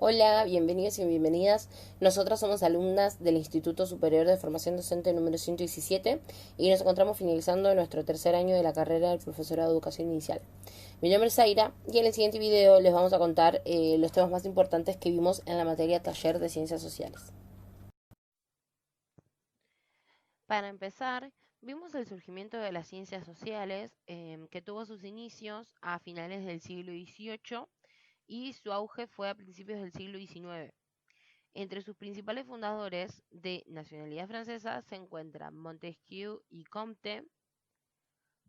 Hola, bienvenidos y bienvenidas. Nosotras somos alumnas del Instituto Superior de Formación Docente número 117 y nos encontramos finalizando nuestro tercer año de la carrera del profesorado de Educación Inicial. Mi nombre es Zaira y en el siguiente video les vamos a contar los temas más importantes que vimos en la materia Taller de Ciencias Sociales. Para empezar, vimos el surgimiento de las ciencias sociales, que tuvo sus inicios a finales del siglo XVIII y su auge fue a principios del siglo XIX. Entre sus principales fundadores de nacionalidad francesa se encuentran Montesquieu y Comte,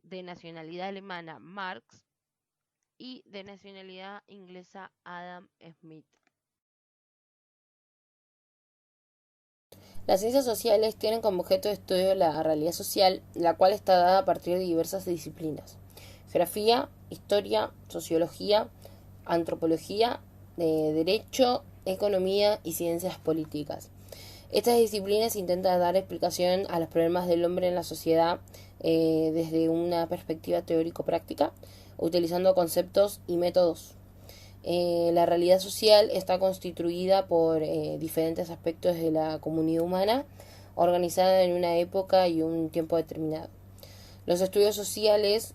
de nacionalidad alemana Marx y de nacionalidad inglesa Adam Smith. Las ciencias sociales tienen como objeto de estudio la realidad social, la cual está dada a partir de diversas disciplinas: geografía, historia, sociología, antropología, derecho, economía y ciencias políticas. Estas disciplinas intentan dar explicación a los problemas del hombre en la sociedad desde una perspectiva teórico-práctica, utilizando conceptos y métodos. La realidad social está constituida por diferentes aspectos de la comunidad humana, organizada en una época y un tiempo determinado. Los estudios sociales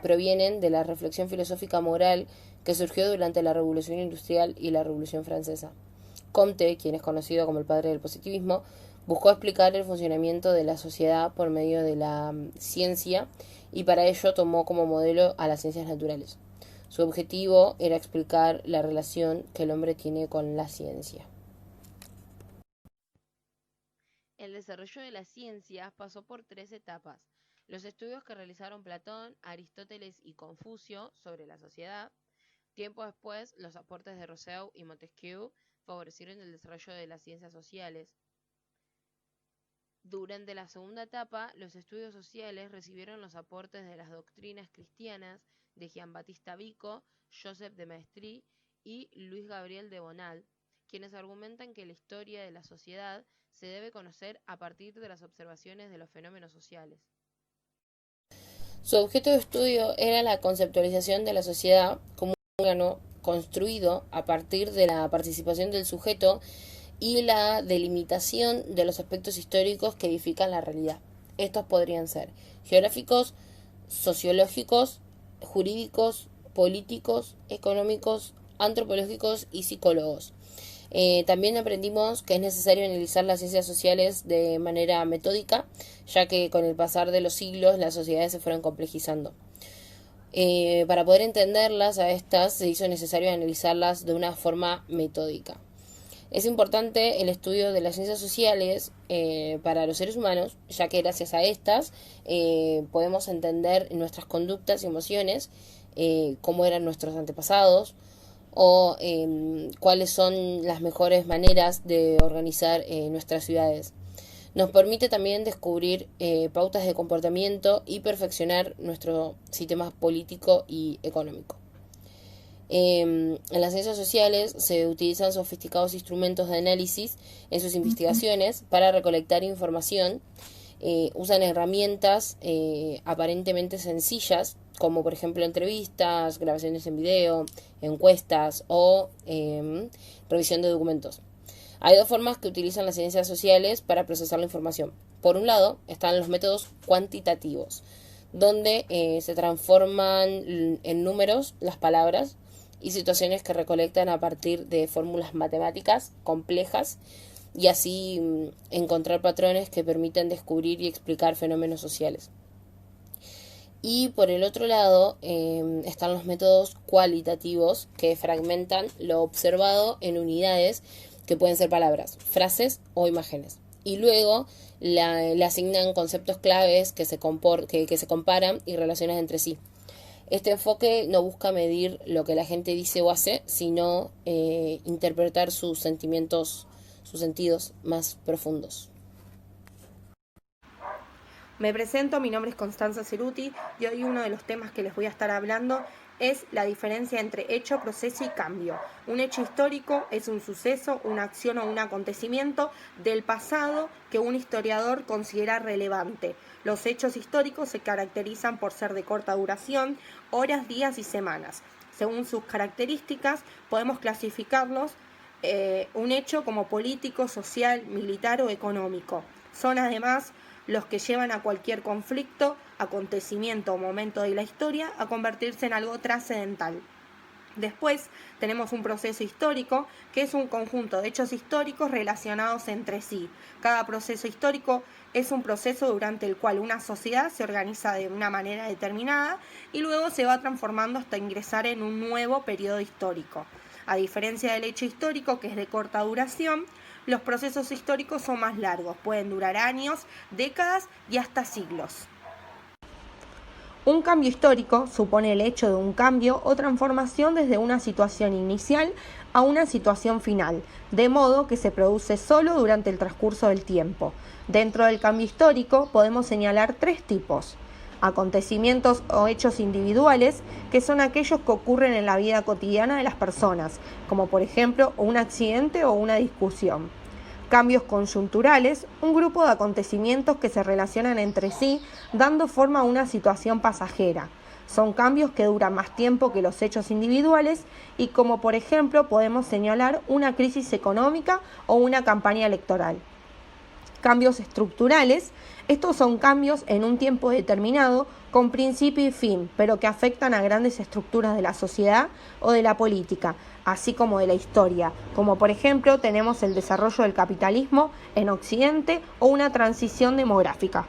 provienen de la reflexión filosófica moral que surgió durante la Revolución Industrial y la Revolución Francesa. Comte, quien es conocido como el padre del positivismo, buscó explicar el funcionamiento de la sociedad por medio de la ciencia y para ello tomó como modelo a las ciencias naturales. Su objetivo era explicar la relación que el hombre tiene con la ciencia. El desarrollo de la ciencia pasó por tres etapas: los estudios que realizaron Platón, Aristóteles y Confucio sobre la sociedad. Tiempo después, los aportes de Rousseau y Montesquieu favorecieron el desarrollo de las ciencias sociales. Durante la segunda etapa, los estudios sociales recibieron los aportes de las doctrinas cristianas de Giambattista Vico, Joseph de Maistre y Luis Gabriel de Bonald, quienes argumentan que la historia de la sociedad se debe conocer a partir de las observaciones de los fenómenos sociales. Su objeto de estudio era la conceptualización de la sociedad como un órgano construido a partir de la participación del sujeto y la delimitación de los aspectos históricos que edifican la realidad. Estos podrían ser geográficos, sociológicos, jurídicos, políticos, económicos, antropológicos y psicólogos. También aprendimos que es necesario analizar las ciencias sociales de manera metódica, ya que con el pasar de los siglos las sociedades se fueron complejizando. Para poder entenderlas a estas se hizo necesario analizarlas de una forma metódica. Es importante el estudio de las ciencias sociales para los seres humanos, ya que gracias a estas podemos entender nuestras conductas y emociones, cómo eran nuestros antepasados o cuáles son las mejores maneras de organizar nuestras ciudades. Nos permite también descubrir pautas de comportamiento y perfeccionar nuestro sistema político y económico. En las ciencias sociales se utilizan sofisticados instrumentos de análisis en sus investigaciones para recolectar información. Usan herramientas aparentemente sencillas, como por ejemplo entrevistas, grabaciones en video, encuestas o revisión de documentos. Hay dos formas que utilizan las ciencias sociales para procesar la información. Por un lado están los métodos cuantitativos, donde se transforman en números las palabras y situaciones que recolectan a partir de fórmulas matemáticas complejas y así encontrar patrones que permiten descubrir y explicar fenómenos sociales. Y por el otro lado están los métodos cualitativos que fragmentan lo observado en unidades que pueden ser palabras, frases o imágenes. Y luego le asignan conceptos claves que que se comparan y relacionan entre sí. Este enfoque no busca medir lo que la gente dice o hace, sino interpretar sus sentimientos, sus sentidos más profundos. Me presento, mi nombre es Constanza Ceruti y hoy uno de los temas que les voy a estar hablando es la diferencia entre hecho, proceso y cambio. Un hecho histórico es un suceso, una acción o un acontecimiento del pasado que un historiador considera relevante. Los hechos históricos se caracterizan por ser de corta duración, horas, días y semanas. Según sus características, podemos clasificarlos un hecho como político, social, militar o económico. Son además los que llevan a cualquier conflicto, acontecimiento o momento de la historia a convertirse en algo trascendental. Después tenemos un proceso histórico, que es un conjunto de hechos históricos relacionados entre sí. Cada proceso histórico es un proceso durante el cual una sociedad se organiza de una manera determinada y luego se va transformando hasta ingresar en un nuevo periodo histórico. A diferencia del hecho histórico, que es de corta duración, los procesos históricos son más largos, pueden durar años, décadas y hasta siglos. Un cambio histórico supone el hecho de un cambio o transformación desde una situación inicial a una situación final, de modo que se produce solo durante el transcurso del tiempo. Dentro del cambio histórico podemos señalar tres tipos: acontecimientos o hechos individuales, que son aquellos que ocurren en la vida cotidiana de las personas, como por ejemplo un accidente o una discusión. Cambios coyunturales, un grupo de acontecimientos que se relacionan entre sí, dando forma a una situación pasajera. Son cambios que duran más tiempo que los hechos individuales y, como por ejemplo podemos señalar una crisis económica o una campaña electoral. Cambios estructurales, estos son cambios en un tiempo determinado con principio y fin, pero que afectan a grandes estructuras de la sociedad o de la política, así como de la historia, como por ejemplo tenemos el desarrollo del capitalismo en Occidente o una transición demográfica.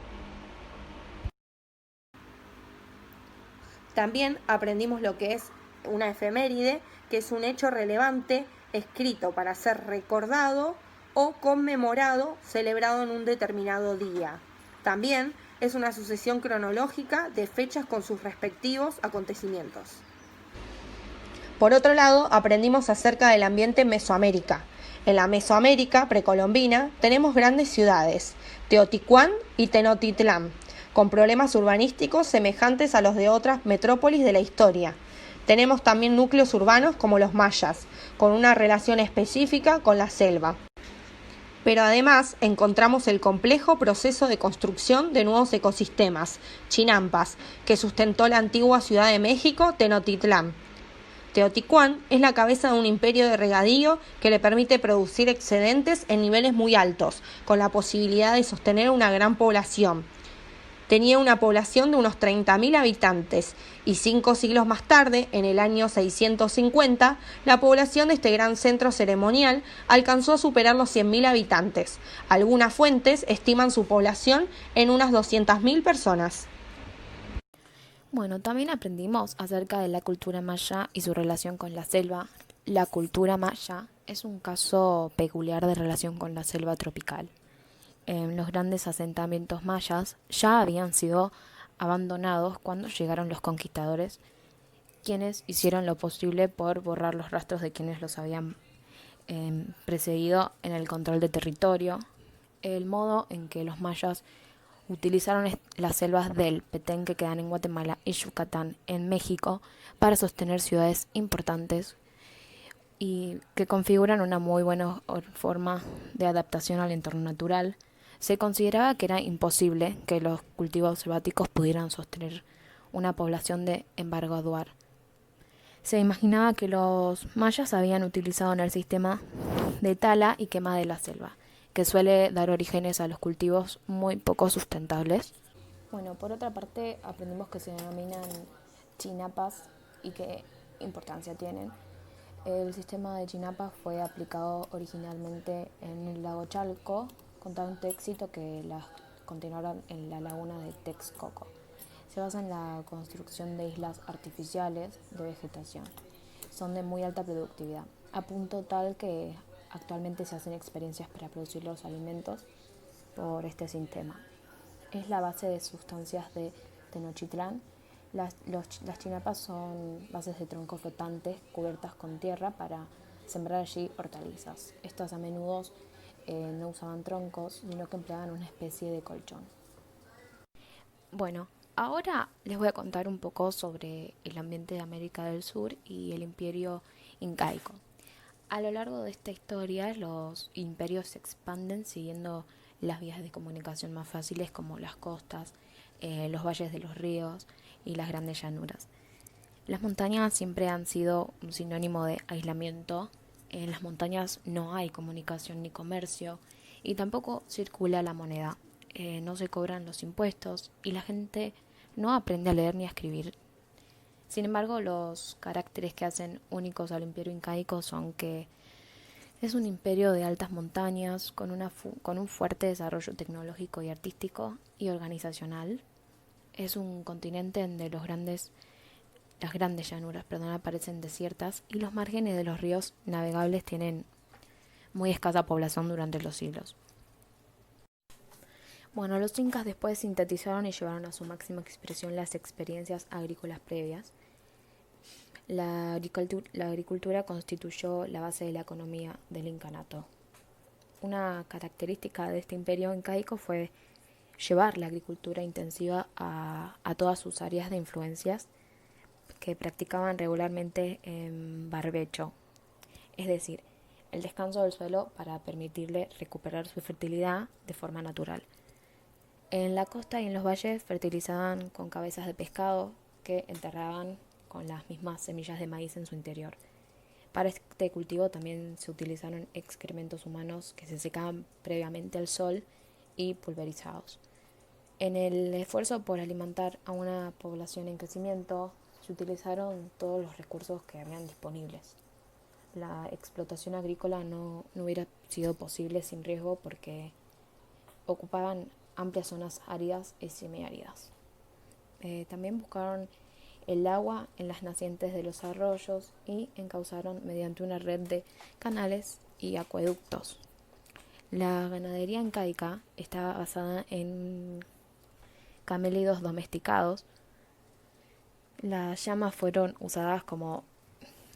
También aprendimos lo que es una efeméride, que es un hecho relevante escrito para ser recordado o conmemorado, celebrado en un determinado día. También es una sucesión cronológica de fechas con sus respectivos acontecimientos. Por otro lado, aprendimos acerca del ambiente en Mesoamérica. En la Mesoamérica precolombina tenemos grandes ciudades, Teotihuacán y Tenochtitlán, con problemas urbanísticos semejantes a los de otras metrópolis de la historia. Tenemos también núcleos urbanos como los mayas, con una relación específica con la selva. Pero además encontramos el complejo proceso de construcción de nuevos ecosistemas, chinampas, que sustentó la antigua Ciudad de México, Tenochtitlán. Teotihuacán es la cabeza de un imperio de regadío que le permite producir excedentes en niveles muy altos, con la posibilidad de sostener una gran población. Tenía una población de unos 30.000 habitantes y 5 siglos más tarde, en el año 650, la población de este gran centro ceremonial alcanzó a superar los 100.000 habitantes. Algunas fuentes estiman su población en unas 200.000 personas. Bueno, también aprendimos acerca de la cultura maya y su relación con la selva. La cultura maya es un caso peculiar de relación con la selva tropical. Los grandes asentamientos mayas ya habían sido abandonados cuando llegaron los conquistadores, quienes hicieron lo posible por borrar los rastros de quienes los habían precedido en el control de territorio. El modo en que los mayas utilizaron las selvas del Petén, que quedan en Guatemala, y Yucatán en México para sostener ciudades importantes y que configuran una muy buena forma de adaptación al entorno natural. Se consideraba que era imposible que los cultivos selváticos pudieran sostener una población de embargo-aduar. Se imaginaba que los mayas habían utilizado en el sistema de tala y quema de la selva, que suele dar orígenes a los cultivos muy poco sustentables. Bueno, por otra parte, aprendimos que se denominan chinapas y qué importancia tienen. El sistema de chinapas fue aplicado originalmente en el lago Chalco, con tanto éxito que las continuaron en la laguna de Texcoco. Se basa en la construcción de islas artificiales de vegetación. Son de muy alta productividad, a punto tal que actualmente se hacen experiencias para producir los alimentos por este sistema. Es la base de sustancias de Tenochtitlán. Las chinapas son bases de troncos flotantes cubiertas con tierra para sembrar allí hortalizas. Estas a menudo no usaban troncos, sino que empleaban una especie de colchón. Bueno, ahora les voy a contar un poco sobre el ambiente de América del Sur y el imperio incaico. A lo largo de esta historia, los imperios se expanden siguiendo las vías de comunicación más fáciles como las costas, los valles de los ríos y las grandes llanuras. Las montañas siempre han sido un sinónimo de aislamiento. En las montañas no hay comunicación ni comercio y tampoco circula la moneda. No se cobran los impuestos y la gente no aprende a leer ni a escribir. Sin embargo, los caracteres que hacen únicos al imperio incaico son que es un imperio de altas montañas con un fuerte desarrollo tecnológico y artístico y organizacional. Es un continente donde las grandes llanuras, aparecen desiertas y los márgenes de los ríos navegables tienen muy escasa población durante los siglos. Bueno, los incas después sintetizaron y llevaron a su máxima expresión las experiencias agrícolas previas. La agricultura constituyó la base de la economía del incanato. Una característica de este imperio incaico fue llevar la agricultura intensiva a todas sus áreas de influencias que practicaban regularmente en barbecho, es decir, el descanso del suelo para permitirle recuperar su fertilidad de forma natural. En la costa y en los valles fertilizaban con cabezas de pescado que enterraban con las mismas semillas de maíz en su interior. Para este cultivo también se utilizaron excrementos humanos que se secaban previamente al sol y pulverizados. En el esfuerzo por alimentar a una población en crecimiento, se utilizaron todos los recursos que habían disponibles. La explotación agrícola no hubiera sido posible sin riesgo porque ocupaban amplias zonas áridas y semiáridas. También buscaron el agua en las nacientes de los arroyos y encauzaron mediante una red de canales y acueductos. La ganadería incaica estaba basada en camélidos domesticados. Las llamas fueron usadas como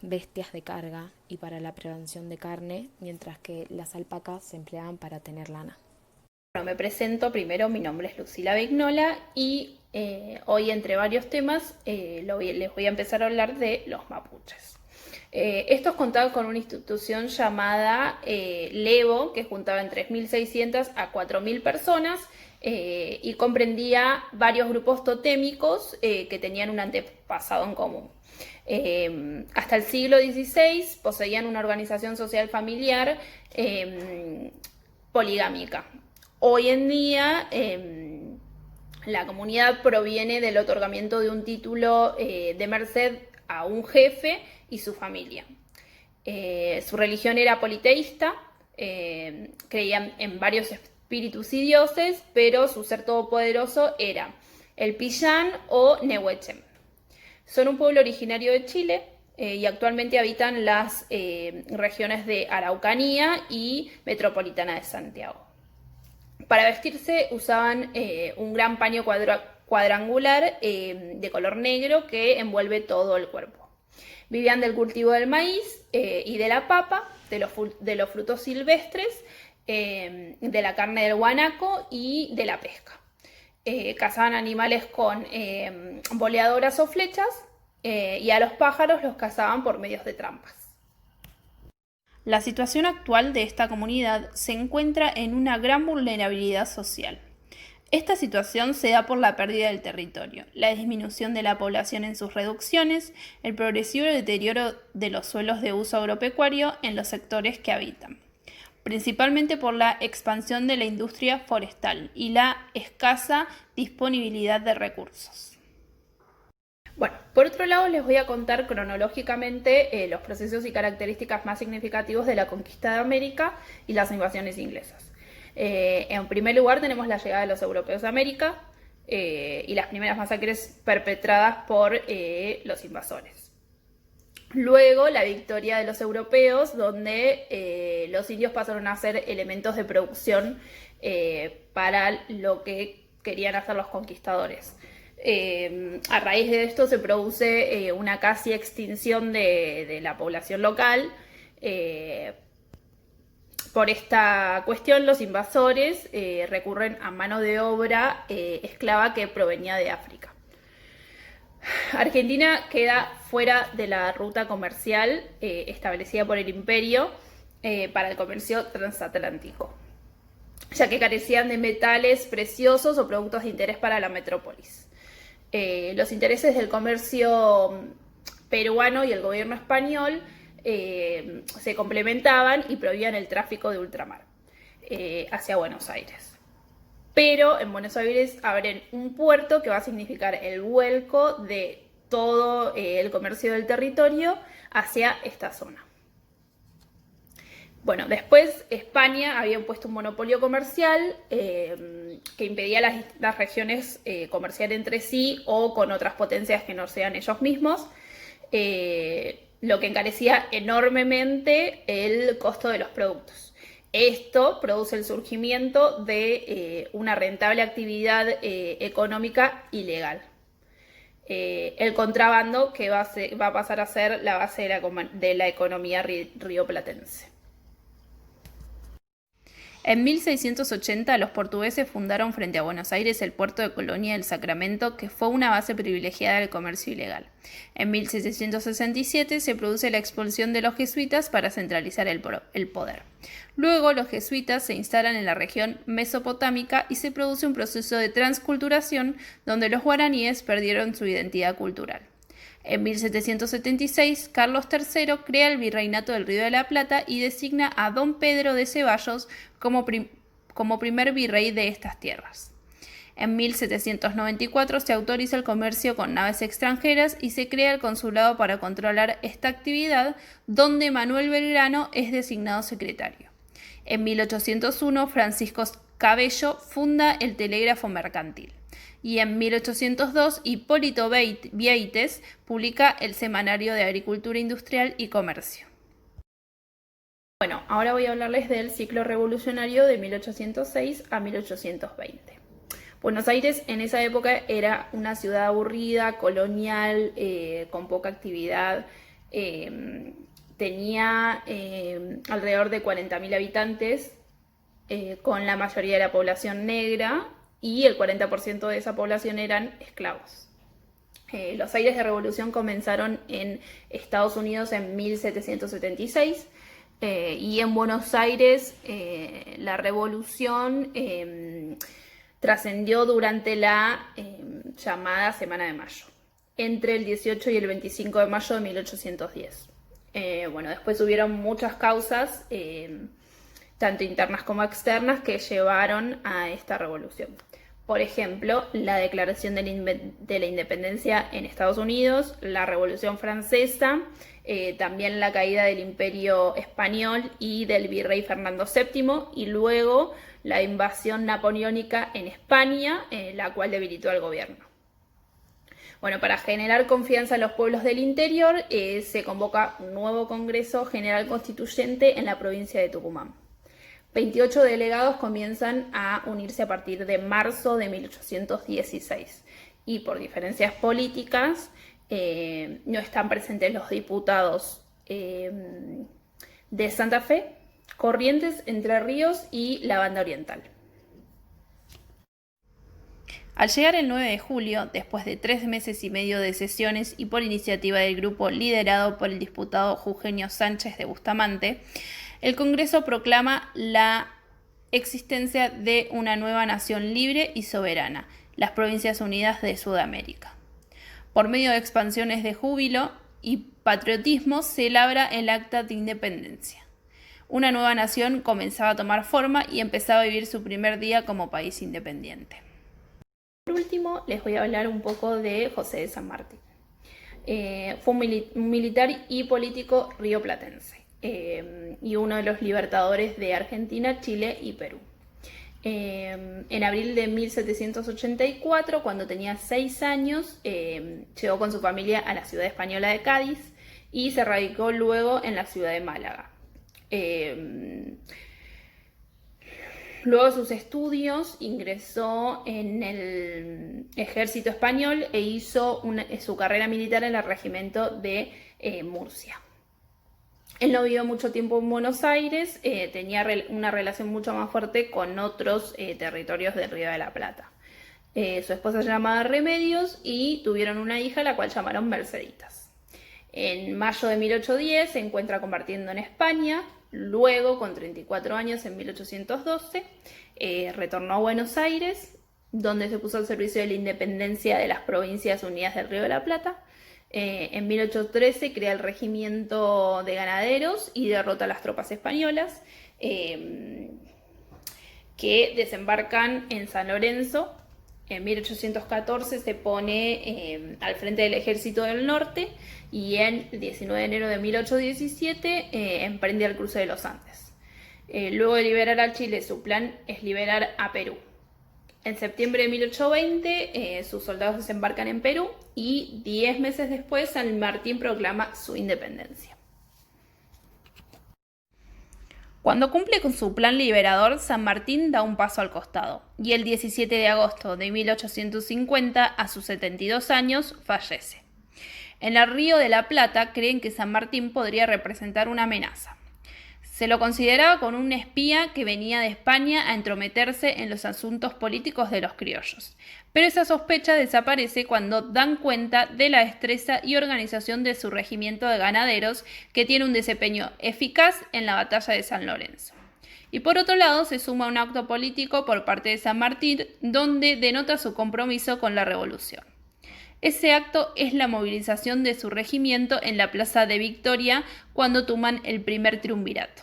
bestias de carga y para la prevención de carne, mientras que las alpacas se empleaban para tener lana. Bueno, me presento primero, mi nombre es Lucila Vignola y hoy entre varios temas les voy a empezar a hablar de los mapuches. Estos contaban con una institución llamada Levo, que juntaba en 3.600 a 4.000 personas y comprendía varios grupos totémicos que tenían un antepasado en común. Hasta el siglo XVI poseían una organización social familiar poligámica. Hoy en día la comunidad proviene del otorgamiento de un título de merced a un jefe y su familia. Su religión era politeísta, creían en varios espíritus y dioses, pero su ser todopoderoso era el Pillán o Nehuetchem. Son un pueblo originario de Chile y actualmente habitan las regiones de Araucanía y Metropolitana de Santiago. Para vestirse usaban un gran paño cuadrangular de color negro que envuelve todo el cuerpo. Vivían del cultivo del maíz y de la papa, de los frutos silvestres, de la carne del guanaco y de la pesca. Cazaban animales con boleadoras o flechas y a los pájaros los cazaban por medios de trampas. La situación actual de esta comunidad se encuentra en una gran vulnerabilidad social. Esta situación se da por la pérdida del territorio, la disminución de la población en sus reducciones, el progresivo deterioro de los suelos de uso agropecuario en los sectores que habitan, principalmente por la expansión de la industria forestal y la escasa disponibilidad de recursos. Bueno, por otro lado les voy a contar cronológicamente los procesos y características más significativos de la conquista de América y las invasiones inglesas. En primer lugar tenemos la llegada de los europeos a América y las primeras masacres perpetradas por los invasores. Luego la victoria de los europeos, donde los indios pasaron a ser elementos de producción para lo que querían hacer los conquistadores. A raíz de esto se produce una casi extinción de la población local. Por esta cuestión, los invasores recurren a mano de obra esclava que provenía de África. Argentina queda fuera de la ruta comercial establecida por el imperio para el comercio transatlántico, ya que carecían de metales preciosos o productos de interés para la metrópolis. Los intereses del comercio peruano y el gobierno español se complementaban y prohibían el tráfico de ultramar hacia Buenos Aires. Pero en Buenos Aires abren un puerto que va a significar el vuelco de todo el comercio del territorio hacia esta zona. Bueno, después España había impuesto un monopolio comercial que impedía a las regiones comerciar entre sí o con otras potencias que no sean ellos mismos, lo que encarecía enormemente el costo de los productos. Esto produce el surgimiento de una rentable actividad económica ilegal. El contrabando, que va a pasar a ser la base de la economía rioplatense. En 1680 los portugueses fundaron frente a Buenos Aires el puerto de Colonia del Sacramento, que fue una base privilegiada del comercio ilegal. En 1767 se produce la expulsión de los jesuitas para centralizar el poder. Luego los jesuitas se instalan en la región mesopotámica y se produce un proceso de transculturación donde los guaraníes perdieron su identidad cultural. En 1776, Carlos III crea el Virreinato del Río de la Plata y designa a Don Pedro de Ceballos como primer virrey de estas tierras. En 1794 se autoriza el comercio con naves extranjeras y se crea el consulado para controlar esta actividad, donde Manuel Belgrano es designado secretario. En 1801, Francisco Cabello funda el telégrafo mercantil. Y en 1802, Hipólito Vieites publica el Semanario de Agricultura Industrial y Comercio. Bueno, ahora voy a hablarles del ciclo revolucionario de 1806 a 1820. Buenos Aires en esa época era una ciudad aburrida, colonial, con poca actividad. Tenía alrededor de 40.000 habitantes, con la mayoría de la población negra, y el 40% de esa población eran esclavos. Los aires de revolución comenzaron en Estados Unidos en 1776 y en Buenos Aires la revolución trascendió durante la llamada Semana de Mayo, entre el 18 y el 25 de mayo de 1810. Bueno, después hubieron muchas causas, tanto internas como externas, que llevaron a esta revolución. Por ejemplo, la declaración de la independencia en Estados Unidos, la Revolución Francesa, también la caída del Imperio Español y del virrey Fernando VII, y luego la invasión napoleónica en España, la cual debilitó al gobierno. Bueno, para generar confianza en los pueblos del interior, se convoca un nuevo Congreso General Constituyente en la provincia de Tucumán. 28 delegados comienzan a unirse a partir de marzo de 1816 y por diferencias políticas no están presentes los diputados de Santa Fe, Corrientes, Entre Ríos y la Banda Oriental. Al llegar el 9 de julio, después de 3 meses y medio de sesiones y por iniciativa del grupo liderado por el diputado Eugenio Sánchez de Bustamante, el Congreso proclama la existencia de una nueva nación libre y soberana, las Provincias Unidas de Sudamérica. Por medio de expansiones de júbilo y patriotismo se labra el Acta de Independencia. Una nueva nación comenzaba a tomar forma y empezaba a vivir su primer día como país independiente. Por último, les voy a hablar un poco de José de San Martín. Fue un militar y político rioplatense. Y uno de los libertadores de Argentina, Chile y Perú. En abril de 1784, cuando tenía 6 años, llegó con su familia a la ciudad española de Cádiz y se radicó luego en la ciudad de Málaga. Luego de sus estudios ingresó en el ejército español e hizo su carrera militar en el regimiento de Murcia. Él no vivió mucho tiempo en Buenos Aires, tenía una relación mucho más fuerte con otros territorios del Río de la Plata. Su esposa se llamaba Remedios y tuvieron una hija, la cual llamaron Merceditas. En mayo de 1810 se encuentra combatiendo en España. Luego, con 34 años, en 1812, retornó a Buenos Aires, donde se puso al servicio de la independencia de las Provincias Unidas del Río de la Plata. En 1813 crea el regimiento de ganaderos y derrota a las tropas españolas que desembarcan en San Lorenzo. En 1814 se pone al frente del ejército del norte y el 19 de enero de 1817 emprende el cruce de los Andes. Luego de liberar a Chile, su plan es liberar a Perú. En septiembre de 1820 sus soldados desembarcan en Perú y 10 meses después San Martín proclama su independencia. Cuando cumple con su plan liberador, San Martín da un paso al costado y el 17 de agosto de 1850, a sus 72 años, fallece. En el Río de la Plata creen que San Martín podría representar una amenaza. Se lo consideraba como un espía que venía de España a entrometerse en los asuntos políticos de los criollos. Pero esa sospecha desaparece cuando dan cuenta de la destreza y organización de su regimiento de ganaderos, que tiene un desempeño eficaz en la batalla de San Lorenzo. Y por otro lado se suma un acto político por parte de San Martín, donde denota su compromiso con la revolución. Ese acto es la movilización de su regimiento en la Plaza de Victoria cuando toman el primer triunvirato.